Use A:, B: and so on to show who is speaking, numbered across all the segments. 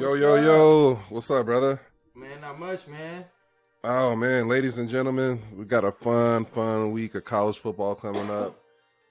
A: Yo,
B: What's
A: yo,
B: up?
A: yo. What's up, brother?
B: Man, not much, man.
A: Oh, man, ladies and gentlemen, we got a fun week of college football coming up.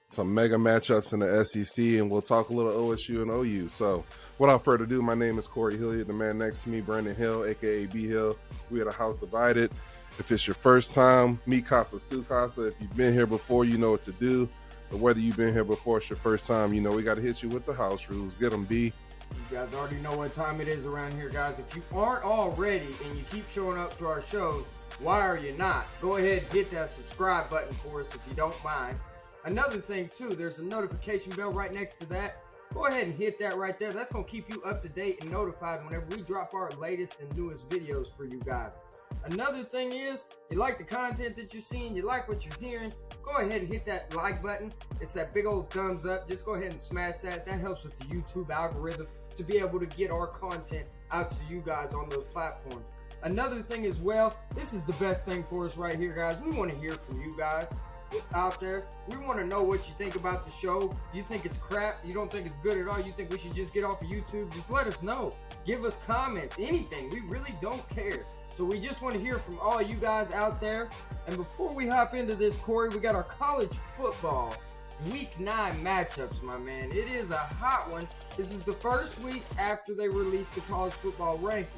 A: Some mega matchups in the SEC, and we'll talk a little OSU and OU. So, without further ado, my name is Corey Hilliard. The man next to me, Brandon Hill, a.k.a. B Hill. We at a house divided. If it's your first time, mi casa, su casa. If you've been here before, you know what to do. But whether you've been here before, it's your first time, you know we got to hit you with the house rules. Get them, B.
B: You guys already know what time it is around here, guys. If you aren't already and you keep showing up to our shows, why are you not? Go ahead and hit that subscribe button for us if you don't mind. Another thing, too, there's a notification bell right next to that. Go ahead and hit that right there. That's going to keep you up to date and notified whenever we drop our latest and newest videos for you guys. Another thing is, you like the content that you're seeing, you like what you're hearing, go ahead and hit that like button. It's that big old thumbs up. Just go ahead and smash that. That helps with the YouTube algorithm to be able to get our content out to you guys on those platforms. Another thing as well, this is the best thing for us right here, guys. We want to hear from you guys out there. We want to know what you think about the show. You think it's crap? You don't think it's good at all? You think we should just get off of YouTube? Just let us know. Give us comments, anything. We really don't care. So we just want to hear from all you guys out there. And before we hop into this, Corey, we got our college football Week 9 matchups, my man. It is a hot one. This is the first week after they released the college football rankings.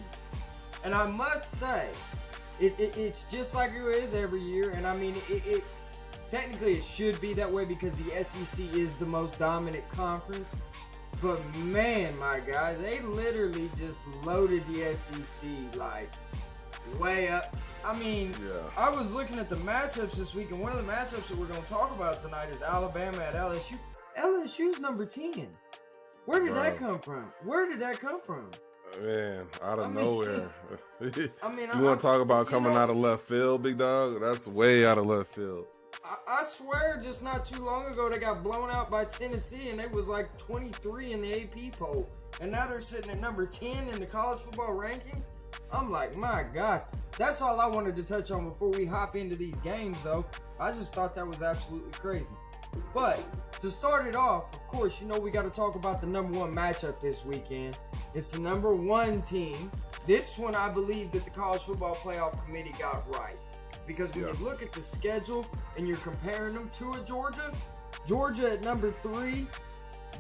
B: And I must say, it's just like it is every year. And I mean, technically it should be that way because the SEC is the most dominant conference. But man, my guy, they literally just loaded the SEC like way up. I mean, I was looking at the matchups this week, and one of the matchups that we're going to talk about tonight is Alabama at LSU. LSU's number 10. Where did that come from? Where did that come from?
A: Man, out of nowhere.
B: I mean,
A: you want to talk about coming out of left field, big dog? That's way out of left field.
B: I swear, just not too long ago, they got blown out by Tennessee, and they was like 23 in the AP poll. And now they're sitting at number 10 in the college football rankings. I'm like, my gosh. That's all I wanted to touch on before we hop into these games, though. I just thought that was absolutely crazy. But to start it off, of course, you know we got to talk about the number one matchup this weekend. It's the number one team. This one, I believe that the College Football Playoff Committee got right. Because when you look at the schedule and you're comparing them to a Georgia at number 3,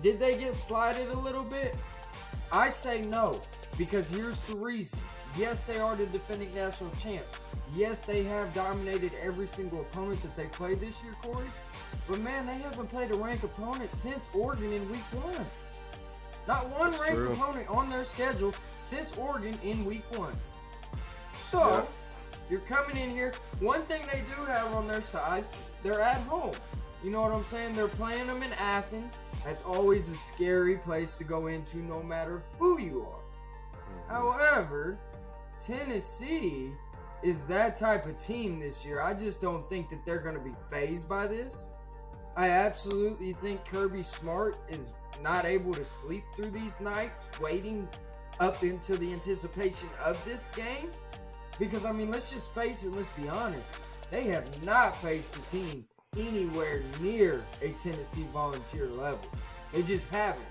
B: did they get slided a little bit? I say no, because here's the reason. Yes, they are the defending national champs. Yes, they have dominated every single opponent that they played this year, Corey. But man, they haven't played a ranked opponent since Oregon in week 1. Not one ranked opponent on their schedule since Oregon in week 1. So, you're coming in here. One thing they do have on their side, they're at home. You know what I'm saying? They're playing them in Athens. That's always a scary place to go into no matter who you are. However, Tennessee is that type of team this year. I just don't think that they're going to be fazed by this. I absolutely think Kirby Smart is not able to sleep through these nights waiting up into the anticipation of this game. Because, I mean, let's just face it, let's be honest. They have not faced a team anywhere near a Tennessee Volunteer level. They just haven't.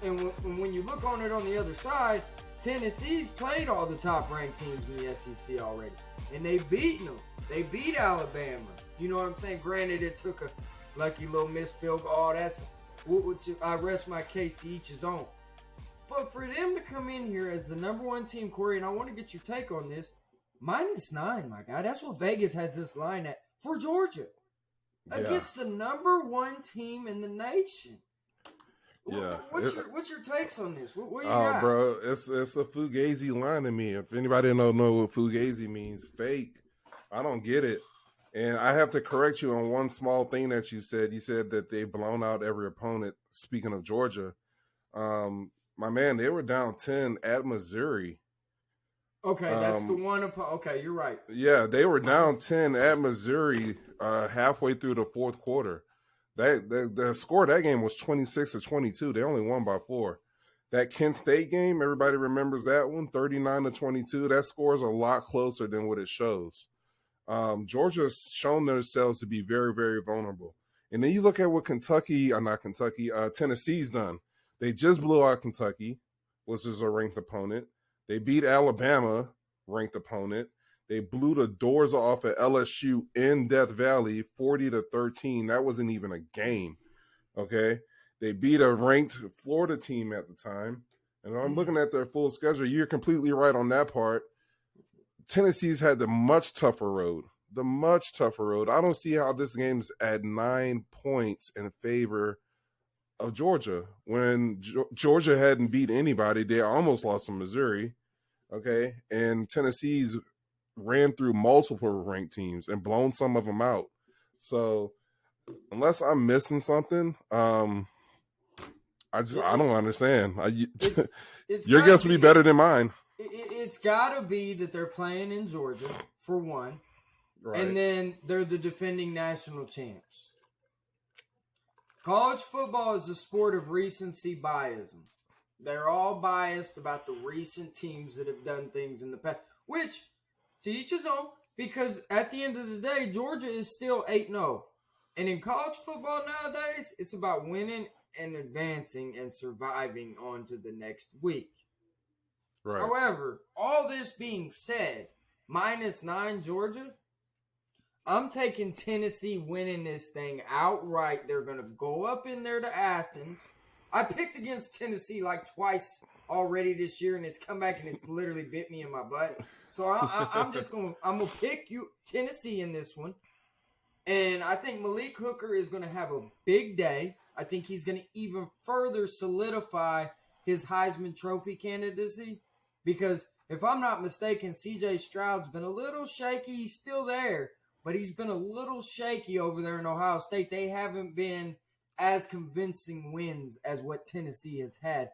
B: And when you look on it on the other side, Tennessee's played all the top-ranked teams in the SEC already. And they've beaten them. They beat Alabama. You know what I'm saying? Granted, it took a lucky little missed field goal. Oh, that's... I rest my case to each his own. But for them to come in here as the number one team, Corey, and I want to get your take on this, -9, my guy. That's what Vegas has this line at for Georgia. Against the number one team in the nation.
A: Yeah.
B: What's your takes on this? What you got?
A: Bro, it's a Fugazi line to me. If anybody don't know what Fugazi means, fake. I don't get it. And I have to correct you on one small thing that you said. You said that they've blown out every opponent. Speaking of Georgia, my man, they were down 10 at Missouri.
B: Okay, that's the one. Okay, you're right.
A: Yeah, they were down 10 at Missouri halfway through the fourth quarter. The score of that game was 26-22. They only won by 4. That Kent State game, everybody remembers that one, 39-22. That score is a lot closer than what it shows. Georgia's shown themselves to be very, very vulnerable. And then you look at what Tennessee's done. They just blew out Kentucky. which is a ranked opponent. They beat Alabama, ranked opponent. They blew the doors off at LSU in Death Valley, 40-13. That wasn't even a game. Okay. They beat a ranked Florida team at the time. And I'm looking at their full schedule. You're completely right on that part. Tennessee's had the much tougher road. I don't see how this game's at 9 points in favor of Georgia. When Georgia hadn't beat anybody, they almost lost to Missouri. Okay. And Tennessee's ran through multiple ranked teams and blown some of them out. So unless I'm missing something, I don't understand. Your guess would be better than mine.
B: It's got to be that they're playing in Georgia, for one. Right. And then they're the defending national champs. College football is a sport of recency biasm. They're all biased about the recent teams that have done things in the past, which, to each his own, because at the end of the day, Georgia is still 8-0. And in college football nowadays, it's about winning and advancing and surviving on to the next week. Right. However, all this being said, -9 Georgia, I'm taking Tennessee winning this thing outright. They're going to go up in there to Athens. I picked against Tennessee like twice already this year, and it's come back and it's literally bit me in my butt. So I'm going to pick Tennessee in this one. And I think Malik Hooker is going to have a big day. I think he's going to even further solidify his Heisman Trophy candidacy. Because if I'm not mistaken, C.J. Stroud's been a little shaky. He's still there, but he's been a little shaky over there in Ohio State. They haven't been as convincing wins as what Tennessee has had.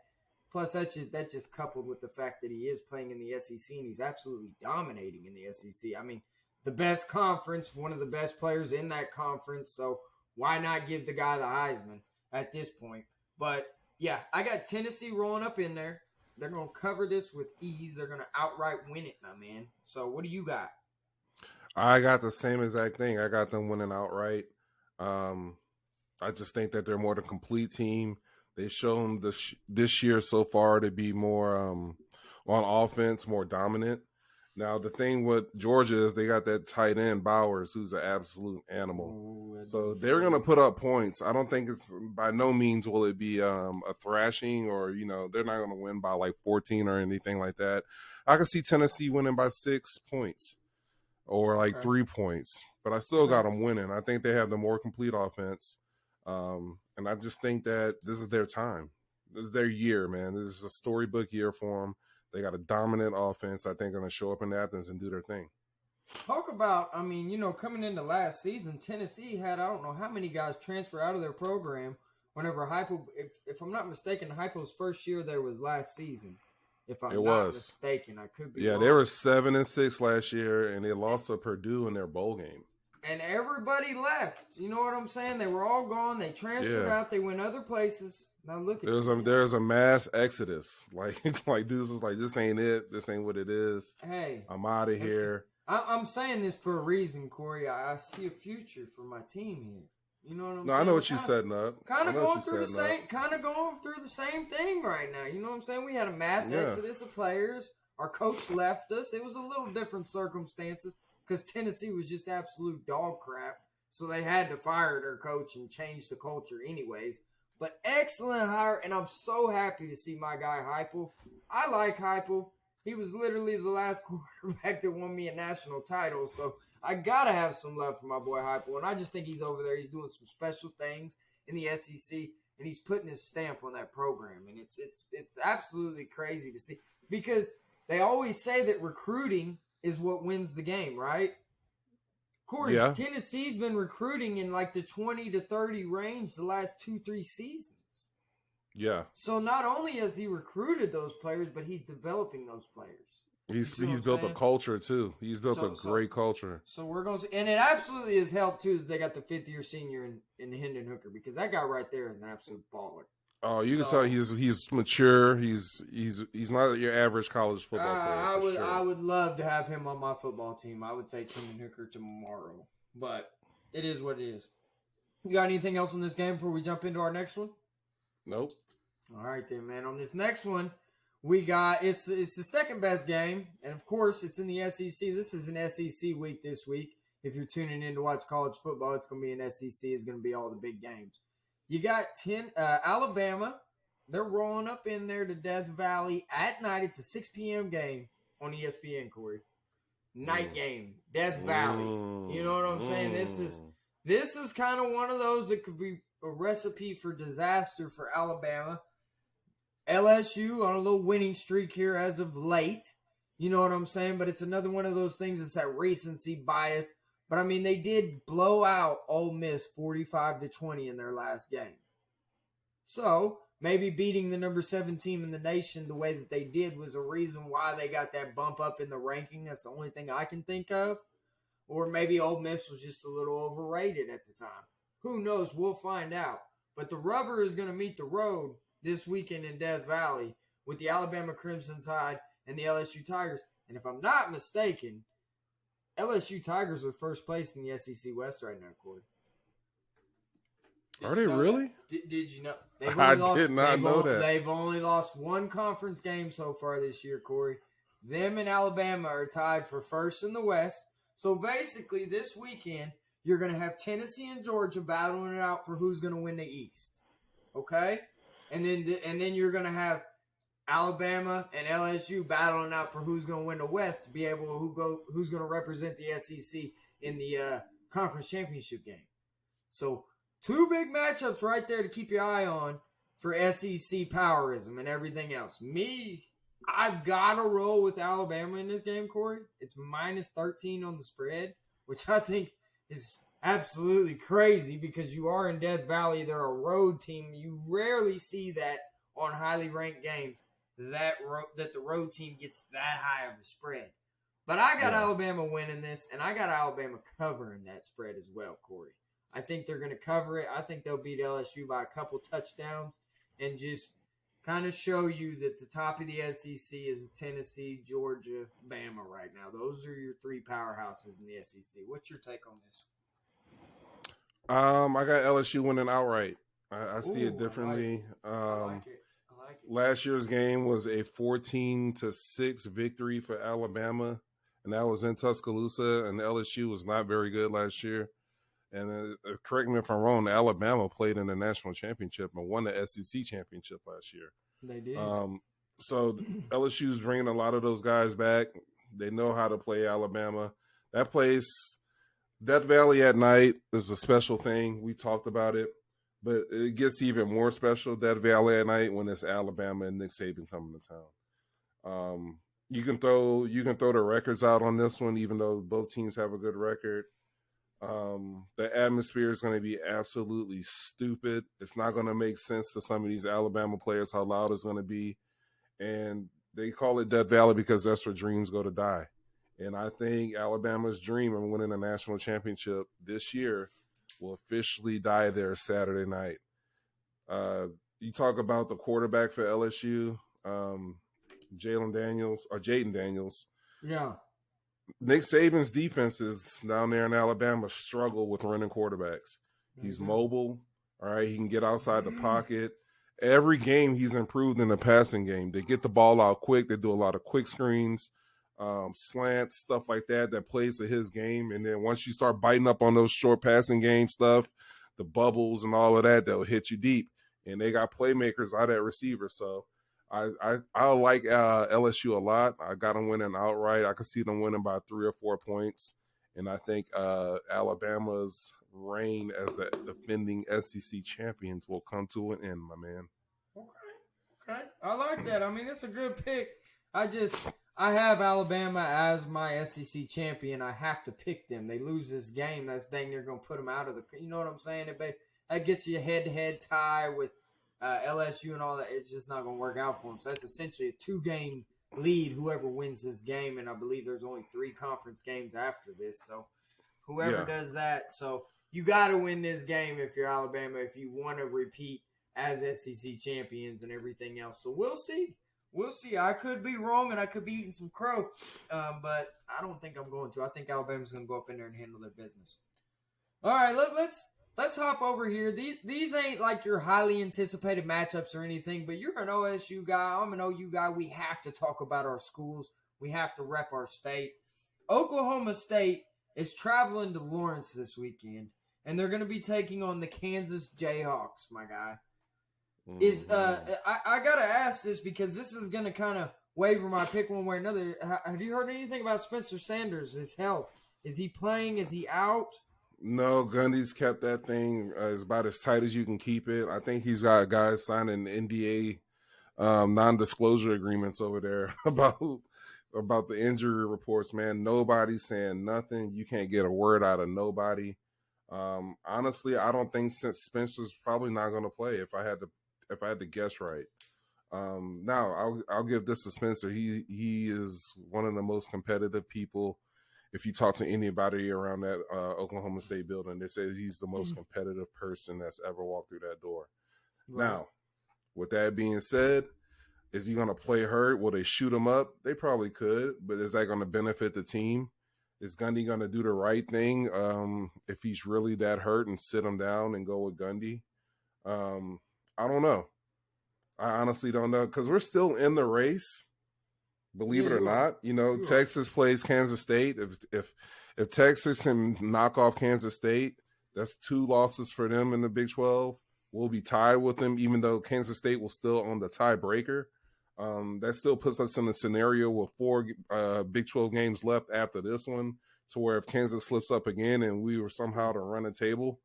B: Plus, that's just coupled with the fact that he is playing in the SEC, and he's absolutely dominating in the SEC. I mean, the best conference, one of the best players in that conference, so why not give the guy the Heisman at this point? But, yeah, I got Tennessee rolling up in there. They're going to cover this with ease. They're going to outright win it, my man. So, what do you got?
A: I got the same exact thing. I got them winning outright. I just think that they're more the complete team. They've shown this year so far to be more on offense, more dominant. Now, the thing with Georgia is they got that tight end, Bowers, who's an absolute animal. Ooh, so they're going to put up points. I don't think it's by no means will it be a thrashing or, they're not going to win by like 14 or anything like that. I can see Tennessee winning by 6 points or like 3 points, but I still got them winning. I think they have the more complete offense. And I just think that this is their time. This is their year, man. This is a storybook year for them. They got a dominant offense. I think going to show up in Athens and do their thing.
B: Talk about, coming into last season, Tennessee had, I don't know how many guys transfer out of their program whenever Heupel, if I'm not mistaken, Heupel's first year there was last season. If I'm not mistaken, I could be wrong.
A: They were 7-6 last year, and they lost to Purdue in their bowl game.
B: And everybody left. You know what I'm saying? They were all gone. They transferred out. They went other places. Now look at
A: there's a mass exodus. Like dudes was like, this ain't it. This ain't what it is.
B: Hey,
A: I'm out of here.
B: I'm saying this for a reason, Corey. I see a future for my team here. You know what I'm saying?
A: No, I know what you're setting up.
B: Kind of going through the same thing right now. You know what I'm saying? We had a mass exodus of players. Our coach left us. It was a little different circumstances because Tennessee was just absolute dog crap. So they had to fire their coach and change the culture anyways. But excellent hire, and I'm so happy to see my guy Heupel. I like Heupel. He was literally the last quarterback that won me a national title, so I got to have some love for my boy Heupel. And I just think he's over there. He's doing some special things in the SEC, and he's putting his stamp on that program. And it's absolutely crazy to see because they always say that recruiting is what wins the game, right? Corey, Tennessee's been recruiting in like the 20 to 30 range the last 2-3 seasons.
A: Yeah.
B: So not only has he recruited those players, but he's developing those players.
A: He's built a culture too. He's built a great culture.
B: So we're going to see, and it absolutely has helped too that they got the 5th-year senior in Hendon Hooker because that guy right there is an absolute baller.
A: Oh, you can tell he's mature. He's not your average college football player.
B: I would love to have him on my football team. I would take Hendon Hooker tomorrow, but it is what it is. You got anything else in this game before we jump into our next one?
A: Nope.
B: All right then, man. On this next one, it's the second best game, and of course it's in the SEC. This is an SEC week this week. If you're tuning in to watch college football, it's going to be an SEC. It's going to be all the big games. You got Alabama. They're rolling up in there to Death Valley at night. It's a 6 p.m. game on ESPN, Corey. Night game, Death Valley. You know what I'm saying? This is kind of one of those that could be a recipe for disaster for Alabama. LSU on a little winning streak here as of late. You know what I'm saying? But it's another one of those things that's that recency bias. But, I mean, they did blow out Ole Miss 45-20 in their last game. So, maybe beating the number 7 team in the nation the way that they did was a reason why they got that bump up in the ranking. That's the only thing I can think of. Or maybe Ole Miss was just a little overrated at the time. Who knows? We'll find out. But the rubber is going to meet the road this weekend in Death Valley with the Alabama Crimson Tide and the LSU Tigers. And if I'm not mistaken, LSU Tigers are first place in the SEC West right now, Corey.
A: Are they really?
B: Did you know?
A: Did not know that.
B: They've only lost one conference game so far this year, Corey. Them and Alabama are tied for first in the West. So basically, this weekend, you're going to have Tennessee and Georgia battling it out for who's going to win the East. Okay? And then you're going to have Alabama and LSU battling out for who's going to win the West to be able who's going to represent the SEC in the conference championship game. So 2 big matchups right there to keep your eye on for SEC powerism and everything else. I've got to roll with Alabama in this game, Corey. It's minus 13 on the spread, which I think is absolutely crazy because you are in Death Valley. They're a road team. You rarely see that on highly ranked games, that the road team gets that high of a spread. But I got Alabama winning this, and I got Alabama covering that spread as well, Corey. I think they're going to cover it. I think they'll beat LSU by a couple touchdowns and just kind of show you that the top of the SEC is Tennessee, Georgia, Bama right now. Those are your 3 powerhouses in the SEC. What's your take on this?
A: I got LSU winning outright. I see it differently.
B: I like it.
A: Last year's game was a 14-6 victory for Alabama, and that was in Tuscaloosa, and LSU was not very good last year. And correct me if I'm wrong, Alabama played in the national championship and won the SEC championship last year.
B: They did.
A: So LSU's bringing a lot of those guys back. They know how to play Alabama. That place, Death Valley at night is a special thing. We talked about it, but it gets even more special, Death Valley at night, when it's Alabama and Nick Saban coming to town. You can throw the records out on this one, even though both teams have a good record. The atmosphere is going to be absolutely stupid. It's not going to make sense to some of these Alabama players how loud it's going to be. And they call it Death Valley because that's where dreams go to die. And I think Alabama's dream of winning a national championship this year will officially die there Saturday night. You talk about the quarterback for LSU, Jaden Daniels.
B: Yeah.
A: Nick Saban's defenses down there in Alabama struggle with running quarterbacks. He's mobile. All right. He can get outside the pocket. Every game he's improved in the passing game. They get the ball out quick. They do a lot of quick screens, slants, stuff like that plays to his game. And then once you start biting up on those short passing game stuff, the bubbles and all of that, they'll hit you deep. And they got playmakers out at receiver. So I like LSU a lot. I got them winning outright. I could see them winning by 3 or 4 points. And I think Alabama's reign as the defending SEC champions will come to an end, my man.
B: Okay. I like that. I mean, it's a good pick. I have Alabama as my SEC champion. I have to pick them. They lose this game, that's dang near going to put them out of the – you know what I'm saying? That gets you a head-to-head tie with LSU and all that. It's just not going to work out for them. So that's essentially a 2-game lead, whoever wins this game. And I believe there's only 3 conference games after this. So whoever does that. So you got to win this game if you're Alabama, if you want to repeat as SEC champions and everything else. So we'll see. We'll see. I could be wrong and I could be eating some crow, but I don't think I'm going to. I think Alabama's going to go up in there and handle their business. All right, let's hop over here. These ain't like your highly anticipated matchups or anything, but you're an OSU guy. I'm an OU guy. We have to talk about our schools. We have to rep our state. Oklahoma State is traveling to Lawrence this weekend, and they're going to be taking on the Kansas Jayhawks, my guy. I got to ask this because this is going to kind of waver my pick one way or another. Have you heard anything about Spencer Sanders, his health? Is he playing? Is he out?
A: No, Gundy's kept that thing as about as tight as you can keep it. I think he's got guys signing NDA non-disclosure agreements over there about the injury reports, man. Nobody's saying nothing. You can't get a word out of nobody. Honestly, I don't think Spencer's probably not going to play if I had to guess right. Now I'll give this to Spencer. He is one of the most competitive people. If you talk to anybody around that Oklahoma State building, they say he's the most competitive person that's ever walked through that door. Right. Now, with that being said, is he going to play hurt? Will they shoot him up? They probably could, but is that going to benefit the team? Is Gundy going to do the right thing if he's really that hurt and sit him down and go with Gundy? I don't know. I honestly don't know because we're still in the race. Believe it or not, Texas plays Kansas State. If Texas can knock off Kansas State, that's 2 losses for them in the Big 12. We'll be tied with them, even though Kansas State will still on the tiebreaker. That still puts us in a scenario with 4 Big 12 games left after this one, to where if Kansas slips up again and we were somehow to run a table,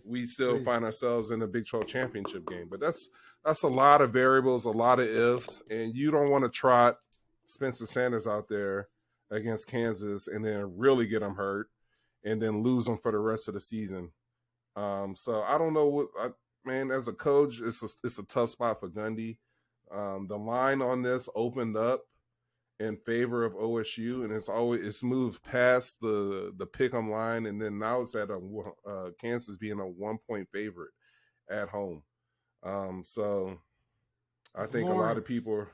A: we still find ourselves in the Big 12 championship game. But that's a lot of variables, a lot of ifs, and you don't want to trot Spencer Sanders out there against Kansas and then really get him hurt and then lose him for the rest of the season. So I don't know man, as a coach, it's a tough spot for Gundy. The line on this opened up in favor of OSU, and it's moved past the pick'em line, and then now it's at Kansas being a 1-point favorite at home. So I think Lawrence. A lot of people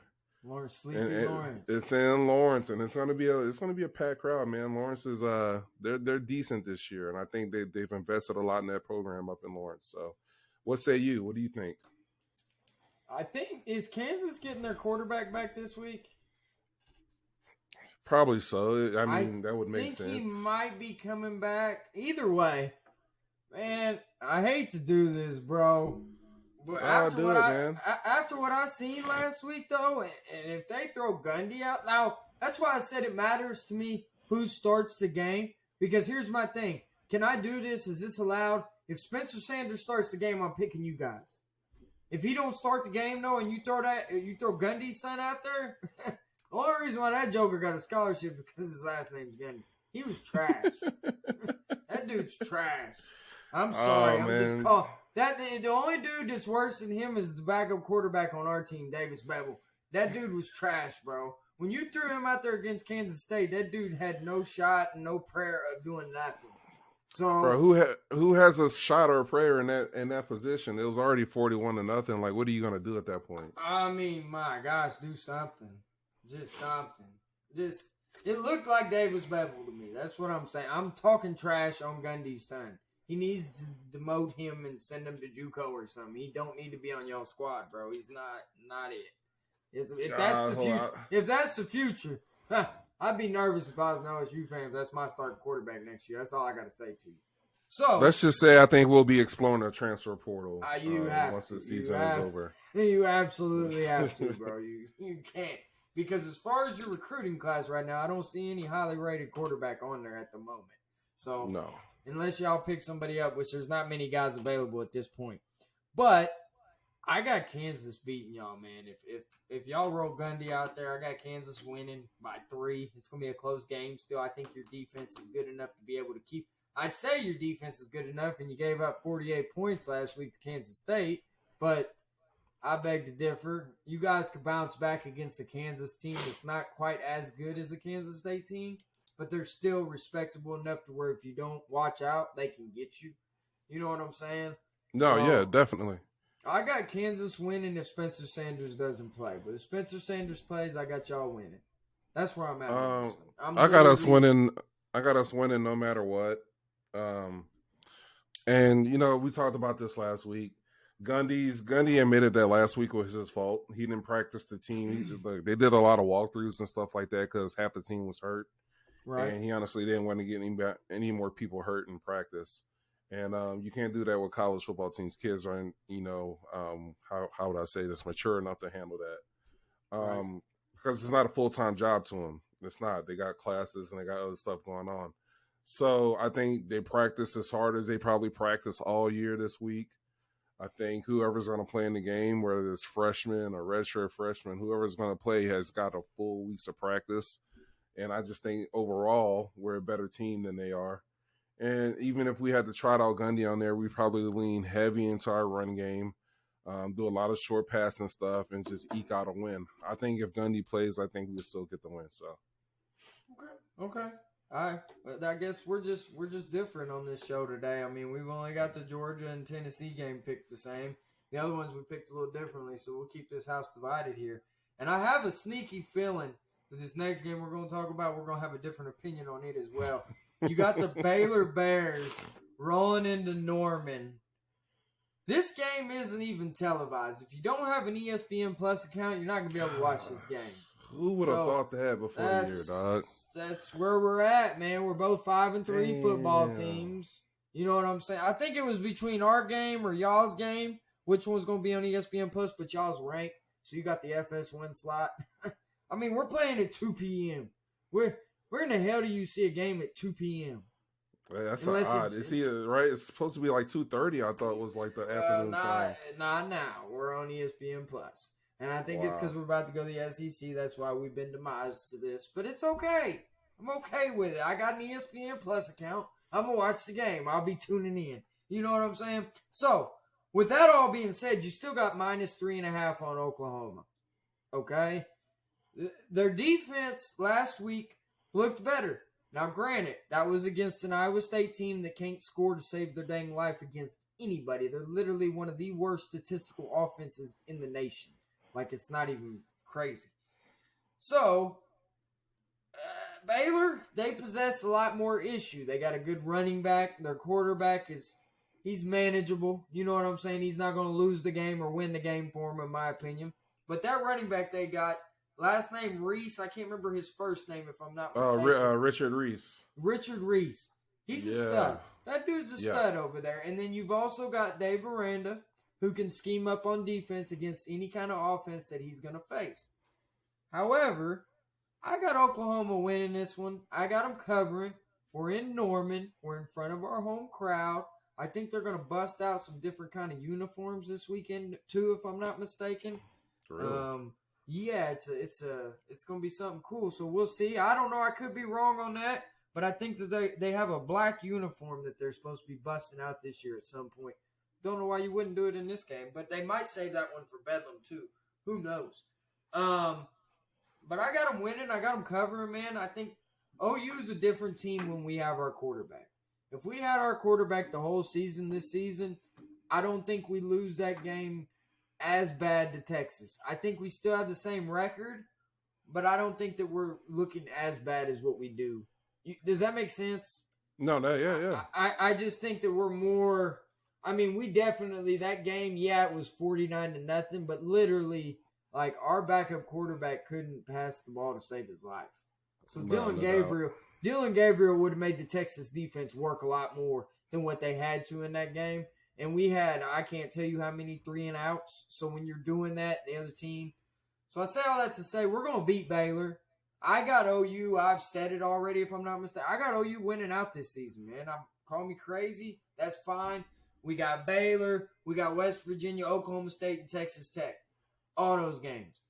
B: Lawrence, sleepy Lawrence.
A: It's in Lawrence, and it's gonna be a packed crowd, man. Lawrence is they're decent this year, and I think they've invested a lot in that program up in Lawrence. So, what say you? What do you think?
B: I think is Kansas getting their quarterback back this week?
A: Probably so. I mean, that would make sense.
B: I think he might be coming back. Either way, man, I hate to do this, bro. But after what I seen last week, though, and if they throw Gundy out, now that's why I said it matters to me who starts the game. Because here's my thing: can I do this? Is this allowed? If Spencer Sanders starts the game, I'm picking you guys. If he don't start the game though, and you throw Gundy's son out there, the only reason why that joker got a scholarship is because his last name's Gundy. He was trash. That dude's trash. I'm sorry. I'm just calling. The only dude that's worse than him is the backup quarterback on our team, Davis Bevel. That dude was trash, bro. When you threw him out there against Kansas State, that dude had no shot and no prayer of doing nothing. So,
A: bro, who has a shot or a prayer in that position? It was already 41-0. Like, what are you gonna do at that point?
B: I mean, my gosh, do something. Just something. It looked like Davis Bevel to me. That's what I'm saying. I'm talking trash on Gundy's son. He needs to demote him and send him to JUCO or something. He don't need to be on y'all squad, bro. He's not it. If that's the future, I'd be nervous if I was an OSU fan. If that's my starting quarterback next year. That's all I got to say to you. So
A: let's just say I think we'll be exploring the transfer portal once the season is over.
B: You absolutely have to, bro. You can't. Because as far as your recruiting class right now, I don't see any highly rated quarterback on there at the moment. So
A: no.
B: Unless y'all pick somebody up, which there's not many guys available at this point. But I got Kansas beating y'all, man. If y'all roll Gundy out there, I got Kansas winning by 3. It's going to be a close game still. I think your defense is good enough to be able to keep. I say your defense is good enough, and you gave up 48 points last week to Kansas State, but I beg to differ. You guys could bounce back against the Kansas team that's not quite as good as a Kansas State team, but they're still respectable enough to where if you don't watch out, they can get you. You know what I'm saying?
A: No, yeah, definitely.
B: I got Kansas winning if Spencer Sanders doesn't play. But if Spencer Sanders plays, I got y'all winning. That's where I'm at.
A: I got us winning. I got us winning no matter what. And we talked about this last week. Gundy admitted that last week was his fault. He didn't practice the team. They did a lot of walkthroughs and stuff like that because half the team was hurt.
B: Right.
A: And he honestly didn't want to get any more people hurt in practice. And you can't do that with college football teams. Kids aren't, how would I say this, mature enough to handle that.
B: Right.
A: Because it's not a full-time job to them. It's not. They got classes and they got other stuff going on. So I think they practice as hard as they probably practice all year this week. I think whoever's going to play in the game, whether it's freshmen or redshirt freshmen, whoever's going to play has got a full weeks of practice. And I just think overall we're a better team than they are. And even if we had to trot out Gundy on there, we'd probably lean heavy into our run game, do a lot of short passing stuff, and just eke out a win. I think if Gundy plays, I think we'll still get the win. So,
B: okay. All right. But I guess we're just different on this show today. I mean, we've only got the Georgia and Tennessee game picked the same. The other ones we picked a little differently, so we'll keep this house divided here. And I have a sneaky feeling that this next game we're going to talk about, we're going to have a different opinion on it as well. You got the Baylor Bears rolling into Norman. This game isn't even televised. If you don't have an ESPN Plus account, you're not going to be able to watch this game.
A: Who would have thought that before the year, dog?
B: That's where we're at, man. We're both 5-3 football teams. You know what I'm saying? I think it was between our game or y'all's game, which one's going to be on ESPN Plus, but y'all's ranked. So you got the FS1 slot. I mean, we're playing at 2 p.m. Where in the hell do you see a game at 2 p.m.?
A: That's odd. Is he right? It's supposed to be like 2:30. I thought it was like the afternoon time.
B: Not now. We're on ESPN Plus. And I think it's because we're about to go to the SEC. That's why we've been demised to this. But it's okay. I'm okay with it. I got an ESPN Plus account. I'm going to watch the game. I'll be tuning in. You know what I'm saying? So, with that all being said, you still got -3.5 on Oklahoma. Okay? Their defense last week looked better. Now, granted, that was against an Iowa State team that can't score to save their dang life against anybody. They're literally one of the worst statistical offenses in the nation. Like, it's not even crazy. So, Baylor, they possess a lot more issue. They got a good running back. Their quarterback he's manageable. You know what I'm saying? He's not going to lose the game or win the game for him, in my opinion. But that running back they got, last name Reese, I can't remember his first name if I'm not mistaken.
A: Richard Reese.
B: Richard Reese. He's a stud. That dude's a stud over there. And then you've also got Dave Aranda, who can scheme up on defense against any kind of offense that he's going to face. However, I got Oklahoma winning this one. I got them covering. We're in Norman. We're in front of our home crowd. I think they're going to bust out some different kind of uniforms this weekend too, if I'm not mistaken.
A: Really?
B: Yeah, it's going to be something cool. So we'll see. I don't know. I could be wrong on that, but I think that they have a black uniform that they're supposed to be busting out this year at some point. Don't know why you wouldn't do it in this game, but they might save that one for Bedlam too. Who knows? But I got them winning. I got them covering, man. I think OU's a different team when we have our quarterback. If we had our quarterback the whole season this season, I don't think we lose that game as bad to Texas. I think we still have the same record, but I don't think that we're looking as bad as what we do. Does that make sense?
A: No, yeah.
B: I just think that we're more – I mean, we definitely – that game, yeah, it was 49-0, but literally – like, our backup quarterback couldn't pass the ball to save his life. So Dylan Gabriel would have made the Texas defense work a lot more than what they had to in that game. And we had, I can't tell you how many 3-and-outs. So when you're doing that, the other team. So I say all that to say we're going to beat Baylor. I got OU. I've said it already if I'm not mistaken. I got OU winning out this season, man. Call me crazy. That's fine. We got Baylor. We got West Virginia, Oklahoma State, and Texas Tech. All those games.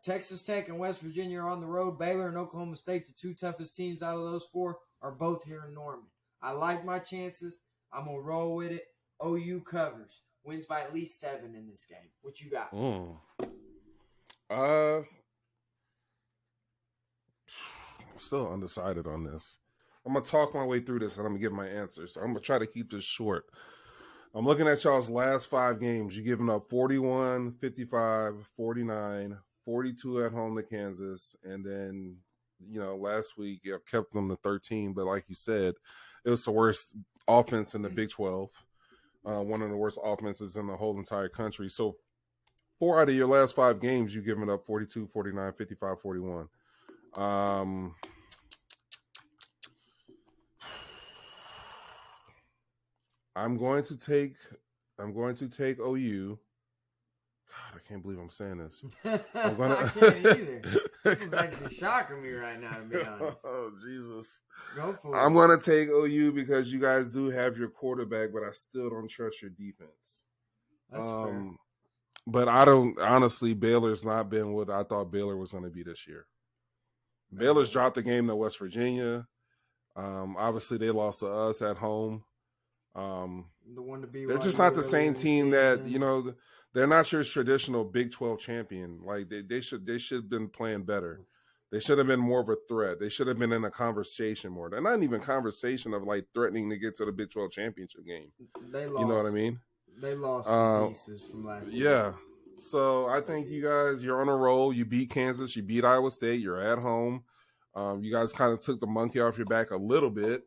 B: Texas Tech and West Virginia are on the road. Baylor and Oklahoma State, the two toughest teams out of those four, are both here in Norman. I like my chances. I'm going to roll with it. OU covers. Wins by at least 7 in this game. What you got?
A: I'm still undecided on this. I'm going to talk my way through this, and I'm going to give my answers. I'm going to try to keep this short. I'm looking at y'all's last 5 games. You're giving up 41, 55, 49, 42 at home to Kansas. And then, last week you kept them to 13. But like you said, it was the worst offense in the Big 12. One of the worst offenses in the whole entire country. So 4 out of your last 5 games, you've given up 42, 49, 55, 41. I'm going to take OU. God, I can't believe I'm saying this. I'm gonna...
B: I can't either. This is actually shocking me right now, to be honest.
A: Oh, Jesus.
B: Go for it.
A: I'm going to take OU because you guys do have your quarterback, but I still don't trust your defense.
B: That's fair.
A: But I don't, honestly, Baylor's not been what I thought Baylor was going to be this year. Baylor's dropped the game to West Virginia. Obviously, they lost to us at home.
B: The one to be.
A: They're just not the same team that, you know, they're not your traditional Big 12 champion. Like they should have been playing better. They should have been more of a threat. They should have been in a conversation more. They're not even conversation of like threatening to get to the Big 12 championship game.
B: They lost.
A: You know what I mean?
B: They lost some pieces from last year.
A: Yeah. So I think you guys, you're on a roll. You beat Kansas. You beat Iowa State. You're at home. You guys kind of took the monkey off your back a little bit.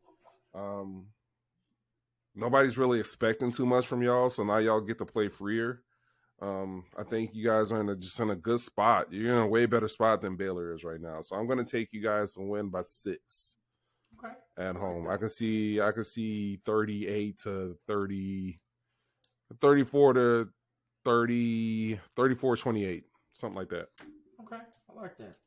A: Nobody's really expecting too much from y'all, so now y'all get to play freer. I think you guys are just in a good spot. You're in a way better spot than Baylor is right now. So I'm going to take you guys to win by 6 at home. I can see 38 to 30, 34 to 30, 34-28, something like that.
B: Okay,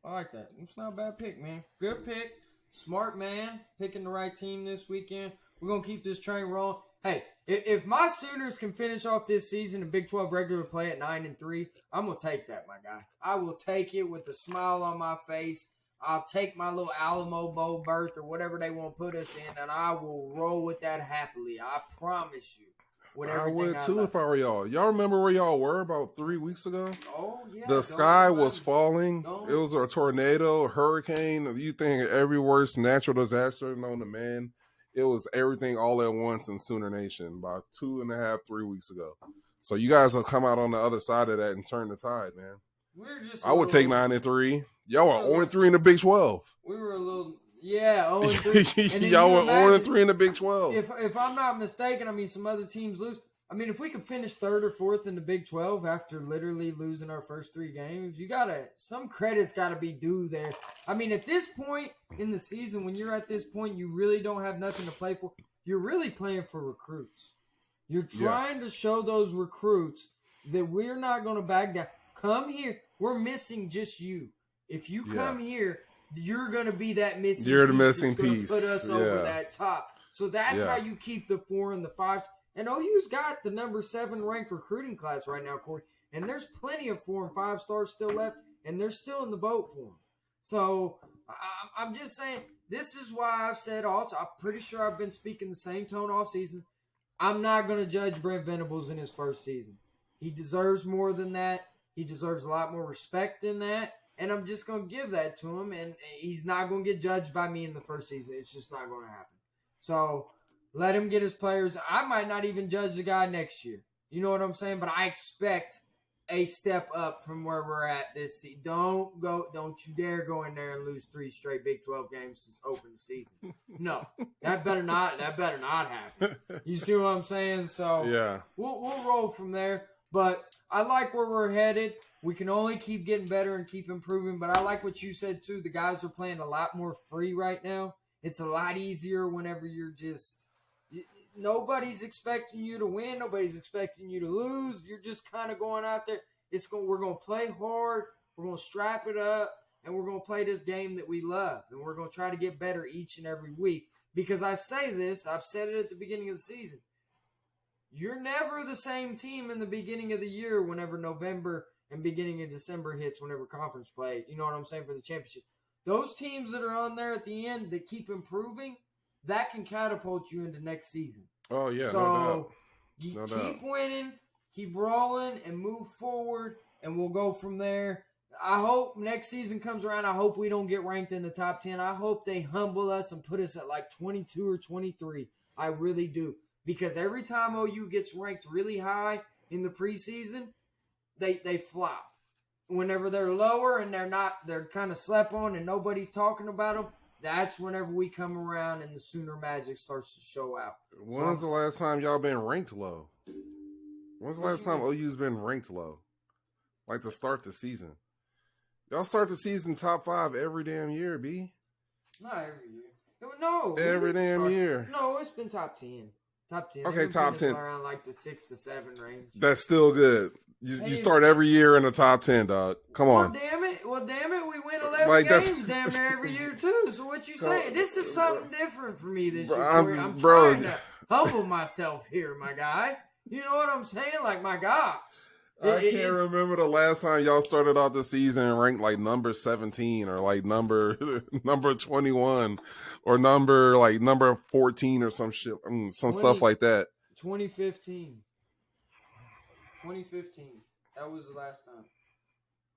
B: I like that. It's not a bad pick, man. Good pick. Smart man. Picking the right team this weekend. We're going to keep this train rolling. Hey, if my Sooners can finish off this season in Big 12 regular play at 9-3, I'm going to take that, my guy. I will take it with a smile on my face. I'll take my little Alamo Bowl berth or whatever they want to put us in, and I will roll with that happily. I promise you.
A: I would too if I were y'all. Y'all remember where y'all were about 3 weeks ago?
B: Oh, yeah.
A: The sky was falling. It was a tornado, a hurricane. You think every worst natural disaster known to man. It was everything all at once in Sooner Nation about 2.5, 3 weeks ago. So you guys will come out on the other side of that and turn the tide, man. I would take 9-3. Y'all were 0-3 in the Big 12.
B: We were a little... Yeah, 0-3.
A: Y'all were 0-3 in the Big 12.
B: If I'm not mistaken, I mean, some other teams lose. I mean, if we could finish 3rd or 4th in the Big 12 after literally losing our first 3 games, some credit's got to be due there. I mean, at this point in the season, when you're at this point, you really don't have nothing to play for. You're really playing for recruits. You're trying to show those recruits that we're not going to back down. Come here. We're missing just you. If you come here, you're going to be that missing piece.
A: You're the missing piece.
B: Put us over that top. So that's how you keep the 4 and the 5. And OU's got the number 7 ranked recruiting class right now, Corey. And there's plenty of 4 and 5 stars still left, and they're still in the boat for them. So I'm just saying, this is why I've said also, I'm pretty sure I've been speaking the same tone all season. I'm not going to judge Brent Venables in his first season. He deserves more than that. He deserves a lot more respect than that. And I'm just going to give that to him. And he's not going to get judged by me in the first season. It's just not going to happen. So let him get his players. I might not even judge the guy next year. You know what I'm saying? But I expect a step up from where we're at this season. Don't you dare go in there and lose 3 straight Big 12 games to open the season. No, that better not happen. You see what I'm saying? So we'll roll from there. But I like where we're headed. We can only keep getting better and keep improving. But I like what you said too. The guys are playing a lot more free right now. It's a lot easier whenever you're just nobody's expecting you to win. Nobody's expecting you to lose. You're just kind of going out there. We're going to play hard. We're going to strap it up, and we're going to play this game that we love. And we're going to try to get better each and every week. Because I say this, I've said it at the beginning of the season. You're never the same team in the beginning of the year whenever November and beginning of December hits, whenever conference play. You know what I'm saying, for the championship. Those teams that are on there at the end that keep improving, that can catapult you into next season.
A: Oh, yeah,
B: so
A: no doubt.
B: Keep winning, keep rolling, and move forward, and we'll go from there. I hope next season comes around, I hope we don't get ranked in the top 10. I hope they humble us and put us at like 22 or 23. I really do. Because every time OU gets ranked really high in the preseason, they flop. Whenever they're lower and they're kind of slept on and nobody's talking about them, that's whenever we come around and the Sooner magic starts to show out.
A: When's the last time y'all been ranked low? When's the last time OU's been ranked low? Like to start the season. Y'all start the season top 5 every damn year, B.
B: Not every year. No.
A: Every damn year.
B: No, it's been top 10. Top 10.
A: Okay, top 10.
B: Around like the 6 to 7 range.
A: That's still good. You start every year in the top 10, dog. Come on.
B: Well, damn it. We win 11 games damn near every year, too. So what you saying? This is something different for me this year. I'm trying to humble myself here, my guy. You know what I'm saying? Like, my gosh.
A: I can't remember the last time y'all started off the season ranked like number 17 or like number 21 or number 14 or some shit, stuff like that.
B: 2015. That was the last time.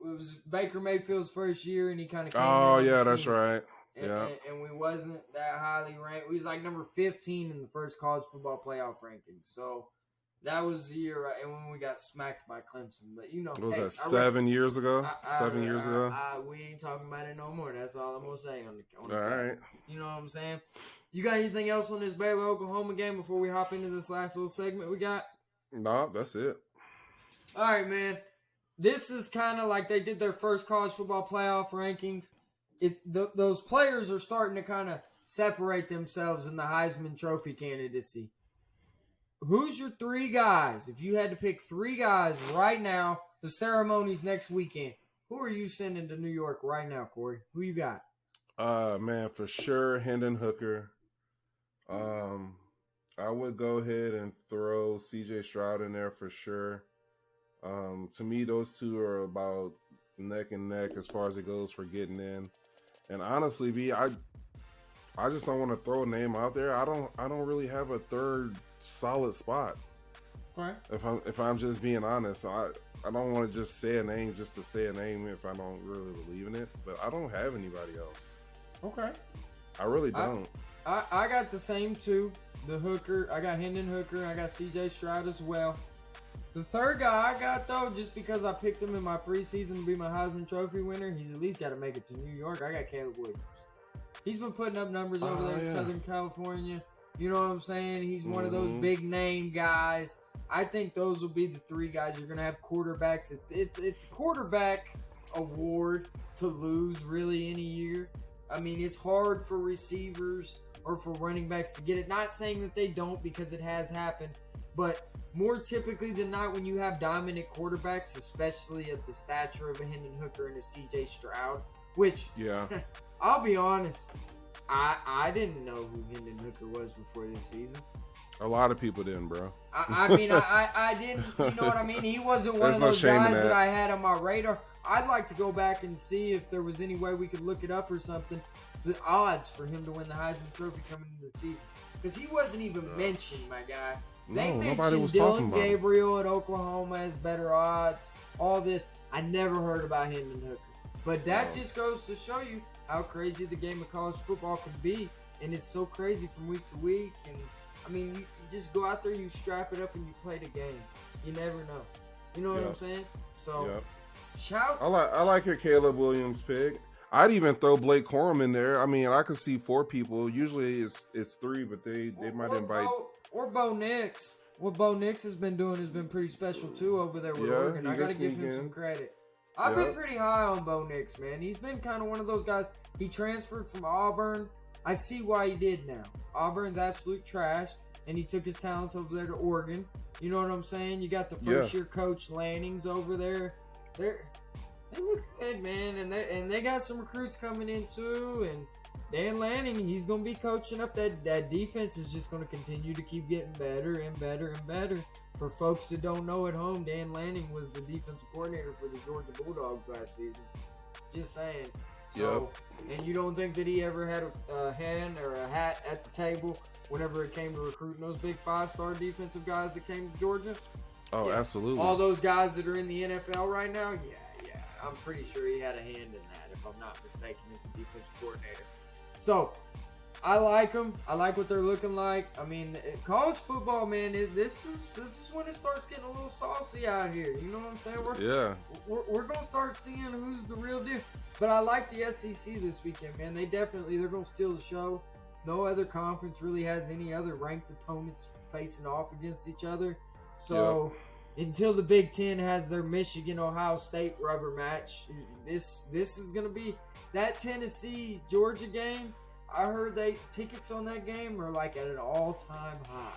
B: It was Baker Mayfield's first year, and he kind of came.
A: Oh yeah, that's right.
B: And we wasn't that highly ranked. We was like number 15 in the first college football playoff ranking. So. That was the year, right? And when we got smacked by Clemson. But, you know.
A: What was that, 7 years ago? 7 years ago?
B: We ain't talking about it no more. That's all I'm going to say on the
A: all right.
B: You know what I'm saying? You got anything else on this Baylor-Oklahoma game before we hop into this last little segment we got?
A: No, that's it.
B: All right, man. This is kind of like they did their first college football playoff rankings. Those players are starting to kind of separate themselves in the Heisman Trophy candidacy. Who's your 3 guys? If you had to pick 3 guys right now, the ceremony's next weekend. Who are you sending to New York right now, Corey? Who you got?
A: Man, for sure, Hendon Hooker. I would go ahead and throw C.J. Stroud in there for sure. To me, those two are about neck and neck as far as it goes for getting in. And honestly, B, I just don't want to throw a name out there. I don't really have a third solid spot.
B: Right.
A: If I'm just being honest, I don't want to just say a name just to say a name if I don't really believe in it. But I don't have anybody else.
B: Okay.
A: I really don't.
B: I got the same 2. The Hooker. I got Hendon Hooker. I got C.J. Stroud as well. The third guy I got, though, just because I picked him in my preseason to be my Heisman Trophy winner, he's at least got to make it to New York. I got Caleb Williams. He's been putting up numbers over there in Southern California. You know what I'm saying? He's one of those big name guys. I think those will be the 3 guys. You're gonna have quarterbacks. It's quarterback award to lose really any year. I mean, it's hard for receivers or for running backs to get it. Not saying that they don't, because it has happened, but more typically than not, when you have dominant quarterbacks, especially at the stature of a Hendon Hooker and a C.J. Stroud, which I'll be honest. I didn't know who Hendon Hooker was before this season.
A: A lot of people didn't, bro.
B: I mean, I didn't, you know what I mean? He wasn't one of those guys that I had on my radar. I'd like to go back and see if there was any way we could look it up or something. The odds for him to win the Heisman Trophy coming into the season. Because he wasn't even mentioned, my guy. They mentioned Dylan Gabriel at Oklahoma has better odds. All this. I never heard about Hendon Hooker. But that just goes to show you how crazy the game of college football can be, and it's so crazy from week to week. And I mean, you just go out there, you strap it up, and you play the game. You never know. You know what I'm saying? So, shout.
A: I like your Caleb Williams pick. I'd even throw Blake Corum in there. I mean, I could see 4 people. Usually it's 3, but they might invite.
B: Or Bo Nix. What Bo Nix has been doing has been pretty special too over there with Oregon. I got to give him some credit. I've been pretty high on Bo Nix, man. He's been kind of one of those guys. He transferred from Auburn. I see why he did now. Auburn's absolute trash, and he took his talents over there to Oregon. You know what I'm saying? You got the first-year coach Lannings over there. They look good, man, and they got some recruits coming in too. And Dan Lanning, he's going to be coaching up that defense. Is just going to continue to keep getting better and better and better. For folks that don't know at home, Dan Lanning was the defensive coordinator for the Georgia Bulldogs last season. Just saying. So, and you don't think that he ever had a hand or a hat at the table whenever it came to recruiting those big 5-star defensive guys that came to Georgia?
A: Oh, absolutely.
B: All those guys that are in the NFL right now? Yeah. I'm pretty sure he had a hand in that, if I'm not mistaken, as a defensive coordinator. So, I like them. I like what they're looking like. I mean, college football, man. This is when it starts getting a little saucy out here. You know what I'm saying? We're gonna start seeing who's the real deal. But I like the SEC this weekend, man. They're gonna steal the show. No other conference really has any other ranked opponents facing off against each other. So until the Big Ten has their Michigan Ohio State rubber match, this is gonna be that Tennessee Georgia game. I heard tickets on that game are like at an all-time high.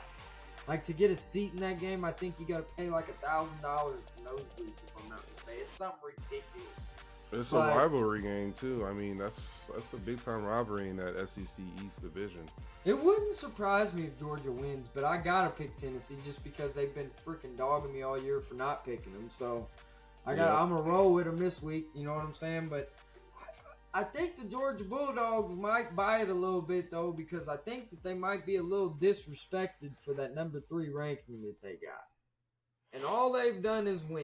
B: Like to get a seat in that game, I think you got to pay like $1,000 for nosebleeds if I'm not mistaken. It's something ridiculous.
A: It's a rivalry game too. I mean, that's a big-time rivalry in that SEC East division.
B: It wouldn't surprise me if Georgia wins, but I gotta pick Tennessee just because they've been freaking dogging me all year for not picking them. So I'm gonna roll with them this week. You know what I'm saying? But I think the Georgia Bulldogs might buy it a little bit, though, because I think that they might be a little disrespected for that number 3 ranking that they got. And all they've done is win.